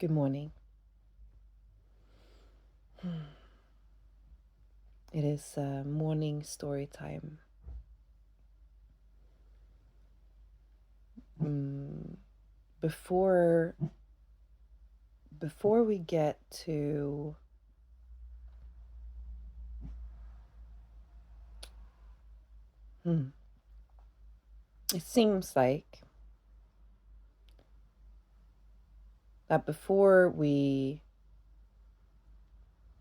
Good morning. It is morning story time. Before we get to it seems like that before we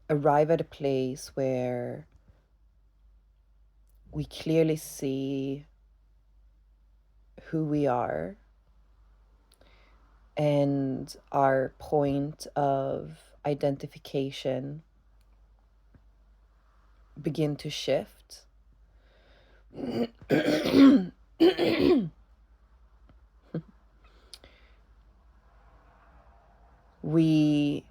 arrive at a place where we clearly see who we are and our point of identification begin to shift, we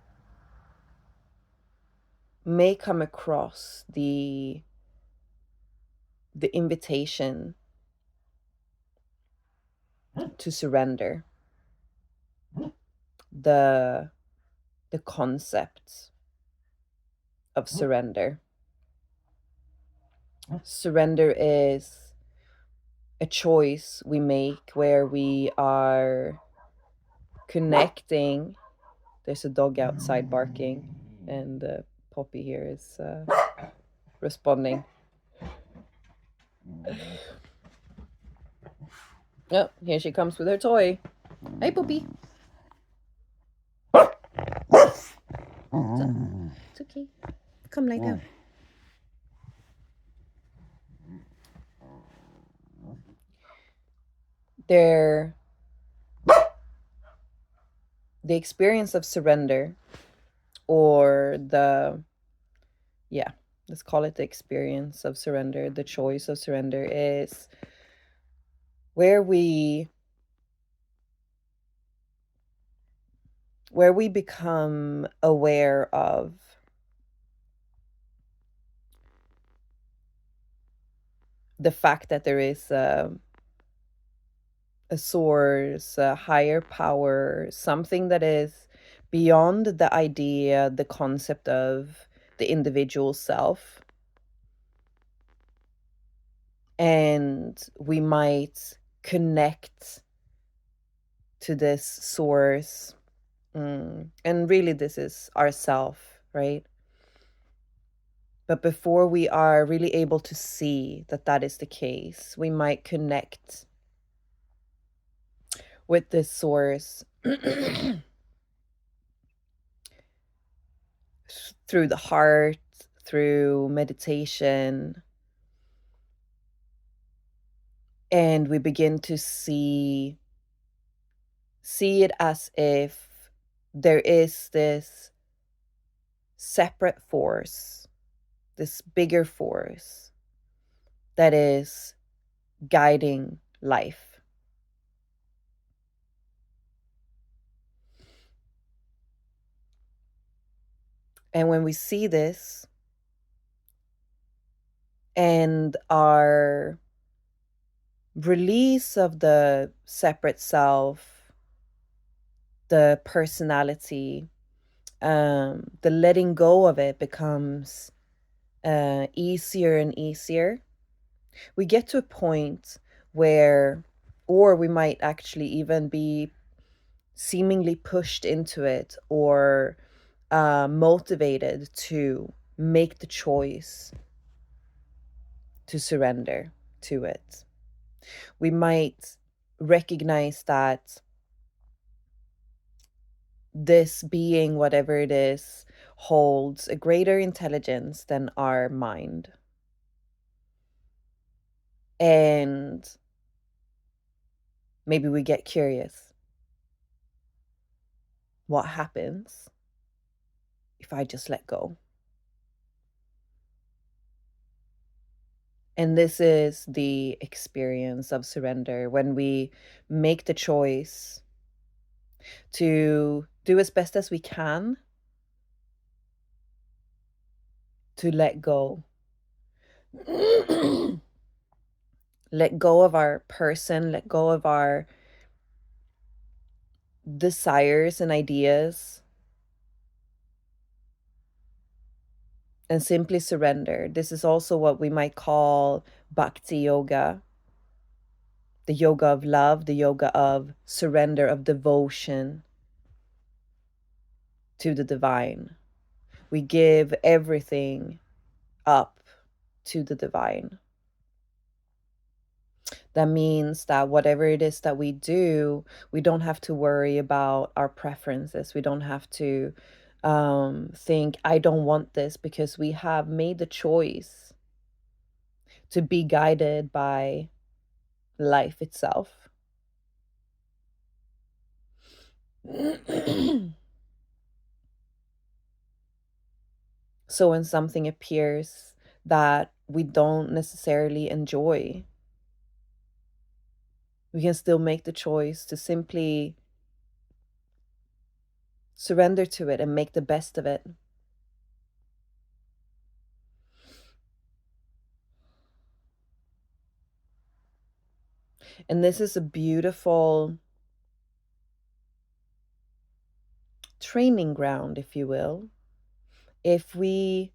may come across the invitation to surrender, the concept of surrender. Surrender is a choice we make where we are connecting. There's a dog outside barking, and Poppy here is responding. Oh, here she comes with her toy. Hey, Poppy. It's okay. Come lie down. The experience of surrender, or let's call it the experience of surrender, the choice of surrender, is where we become aware of the fact that there is a source, a higher power, something that is beyond the idea, the concept of the individual self. And we might connect to this source. And really, this is ourself, right? But before we are really able to see that that is the case, we might connect with this source through the heart, through meditation. And we begin to see it as if there is this separate force, this bigger force that is guiding life. And when we see this and our release of the separate self, the personality, the letting go of it becomes easier and easier. We get to a point where, or we might actually even be seemingly pushed into it or motivated to make the choice to surrender to it. We might recognize that this being, whatever it is, holds a greater intelligence than our mind. And maybe we get curious. What happens if I just let go? And this is the experience of surrender, when we make the choice to do as best as we can to let go. Let go of our person, let go of our desires and ideas, and simply surrender. This is also what we might call Bhakti yoga, the yoga of love, the yoga of surrender, of devotion to the divine. We give everything up to the divine. That means that whatever it is that we do, we don't have to worry about our preferences. We don't have to think, I don't want this, because we have made the choice to be guided by life itself. So when something appears that we don't necessarily enjoy, we can still make the choice to simply surrender to it and make the best of it. And this is a beautiful training ground, if you will. If we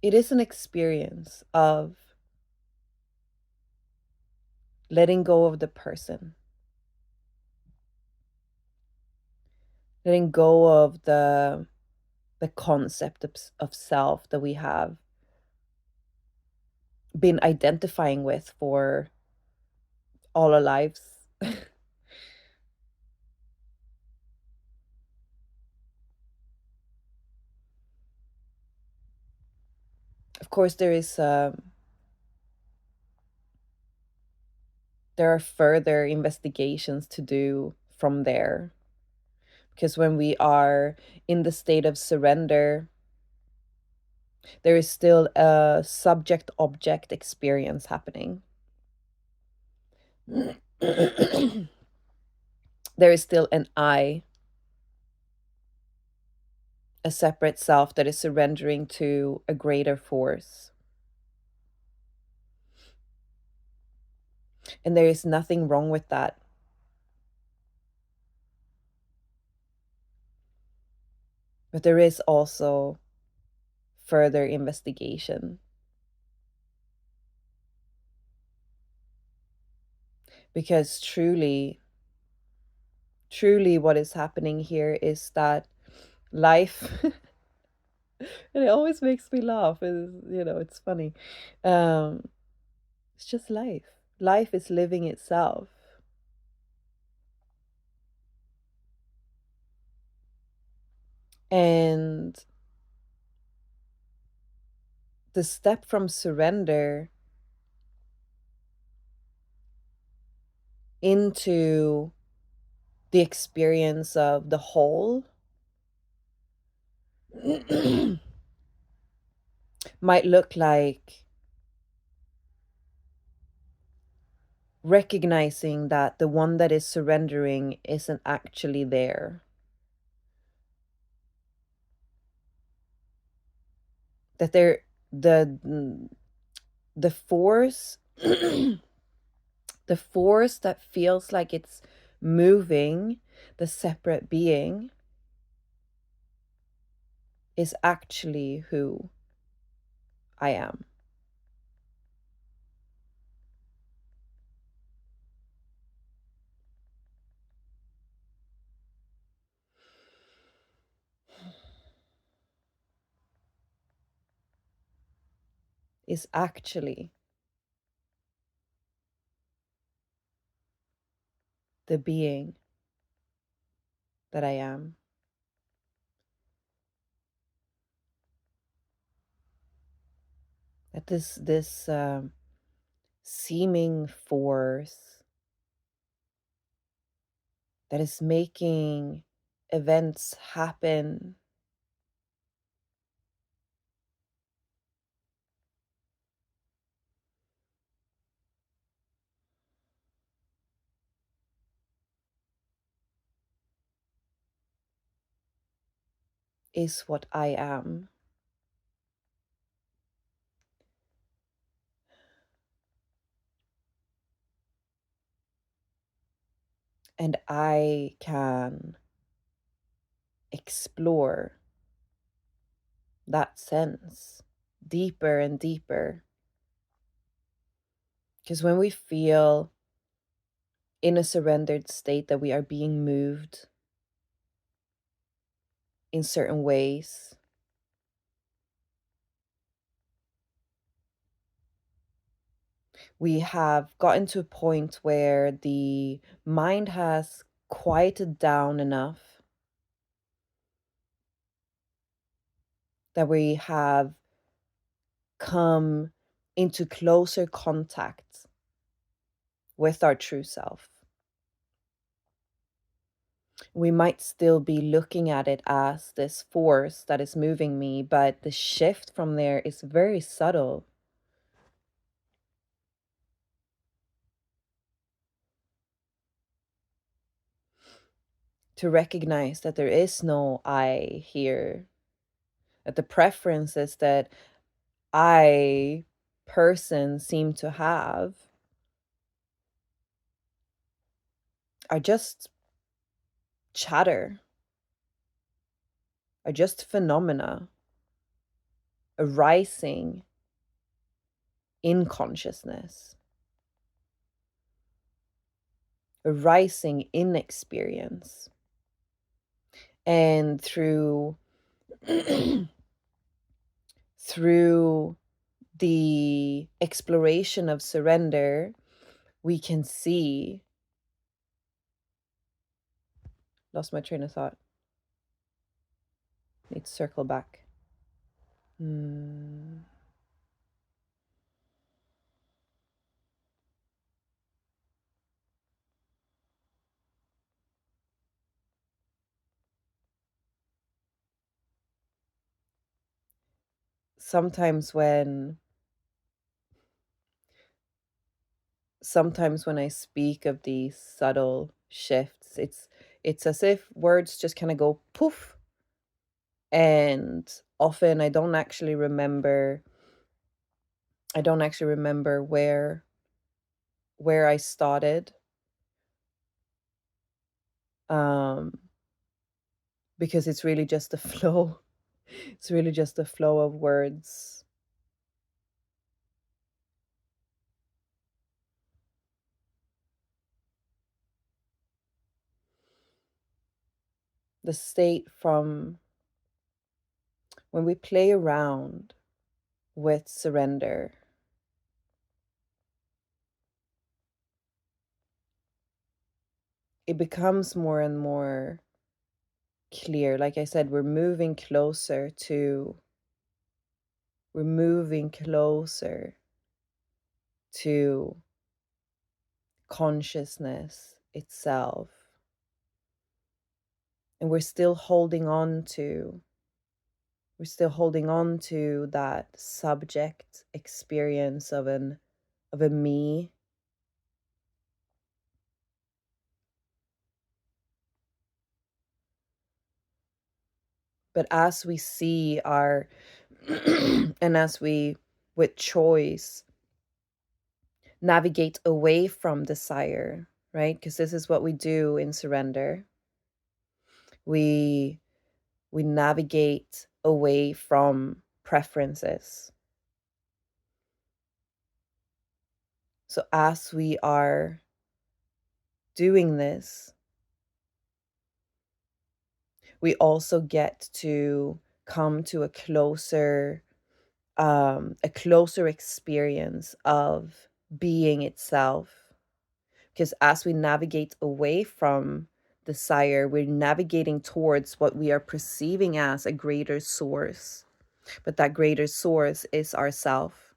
it is an experience of letting go of the person, letting go of the concept of self that we have been identifying with for all our lives. Of course, there are further investigations to do from there, because when we are in the state of surrender, there is still a subject-object experience happening. There is still an I, a separate self that is surrendering to a greater force. And there is nothing wrong with that. But there is also further investigation. Because truly, truly what is happening here is that life, and it always makes me laugh, is, it's funny. It's just life. Life is living itself. And the step from surrender into the experience of the whole might look like recognizing that the one that is surrendering isn't actually there. That the force the force that feels like it's moving the separate being is actually who I am. Is actually the being that I am. That this seeming force that is making events happen is what I am. And I can explore that sense deeper and deeper. Because when we feel in a surrendered state that we are being moved in certain ways, we have gotten to a point where the mind has quieted down enough that we have come into closer contact with our true self. We might still be looking at it as this force that is moving me, but the shift from there is very subtle. To recognize that there is no I here, that the preferences that I person seem to have are just chatter, are just phenomena arising in consciousness, arising in experience. And through through the exploration of surrender, we can see. Lost my train of thought. Need to circle back. Sometimes when I speak of these subtle shifts, it's as if words just kind of go poof, and often I don't actually remember where I started, because it's really just a flow. It's really just a flow of words. The state from when we play around with surrender, it becomes more and more clear. Like I said, we're moving closer to consciousness itself. And we're still holding on to that subject experience of a me. But as we see our and as we, with choice, navigate away from desire, right? Because this is what we do in surrender. We navigate away from preferences. So as we are doing this, we also get to come to a closer experience of being itself. Because as we navigate away from desire, we're navigating towards what we are perceiving as a greater source. But that greater source is ourself.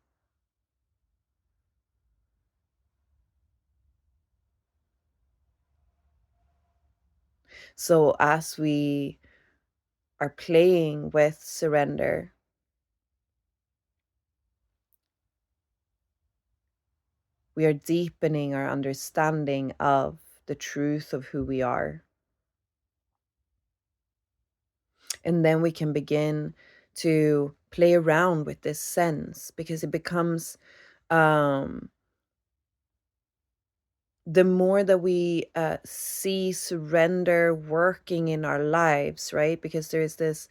So as we are playing with surrender, we are deepening our understanding of the truth of who we are. And then we can begin to play around with this sense, because it becomes the more that we see surrender working in our lives, right? Because there's this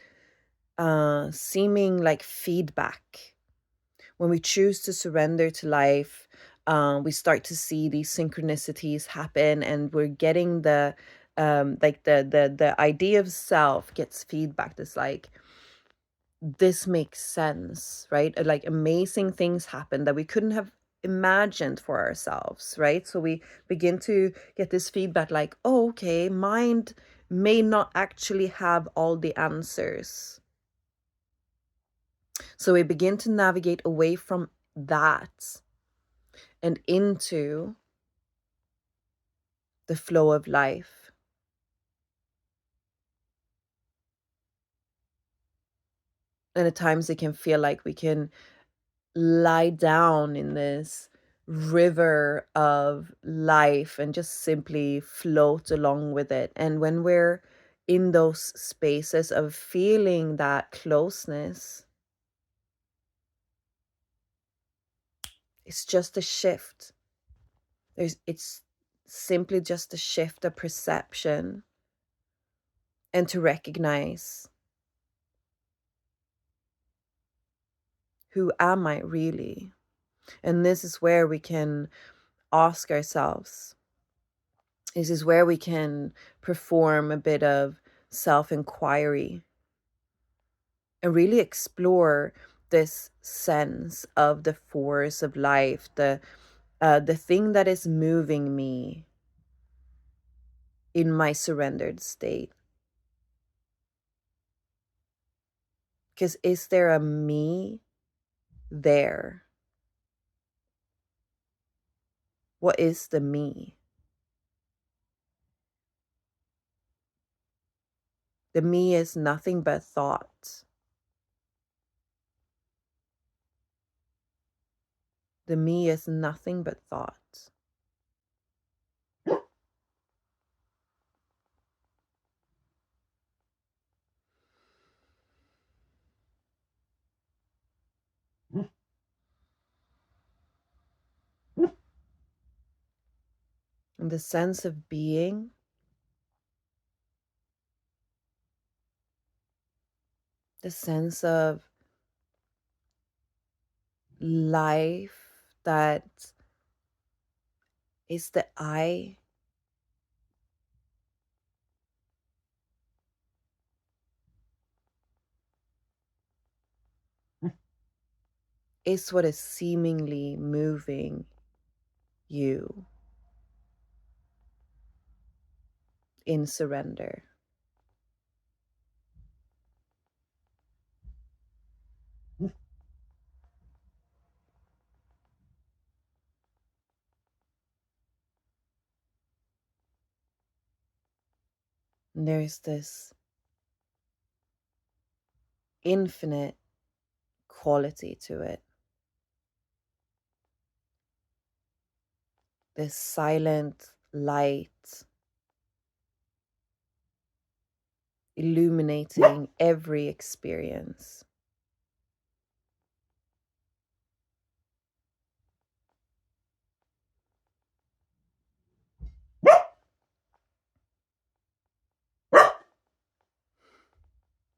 seeming like feedback. When we choose to surrender to life, we start to see these synchronicities happen, and we're getting the like the idea of self gets feedback. That's like, this makes sense, right? Like amazing things happen that we couldn't have imagined for ourselves, right? So we begin to get this feedback like, oh, okay, mind may not actually have all the answers. So we begin to navigate away from that and into the flow of life. And at times it can feel like we can lie down in this river of life and just simply float along with it. And when we're in those spaces of feeling that closeness, it's just a shift. It's simply just a shift of perception, and to recognize, who am I really? And this is where we can ask ourselves, this is where we can perform a bit of self-inquiry and really explore this sense of the force of life, the thing that is moving me in my surrendered state. Because is there a me there? What is the me? The me is nothing but thought. The me is nothing but thought. And the sense of being, the sense of life that is the I, is what is seemingly moving you in surrender. And there's this infinite quality to it, this silent light illuminating every experience.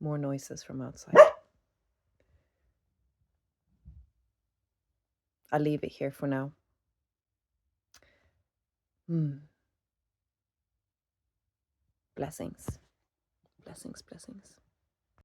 More noises from outside. I'll leave it here for now. Blessings. Blessings, blessings.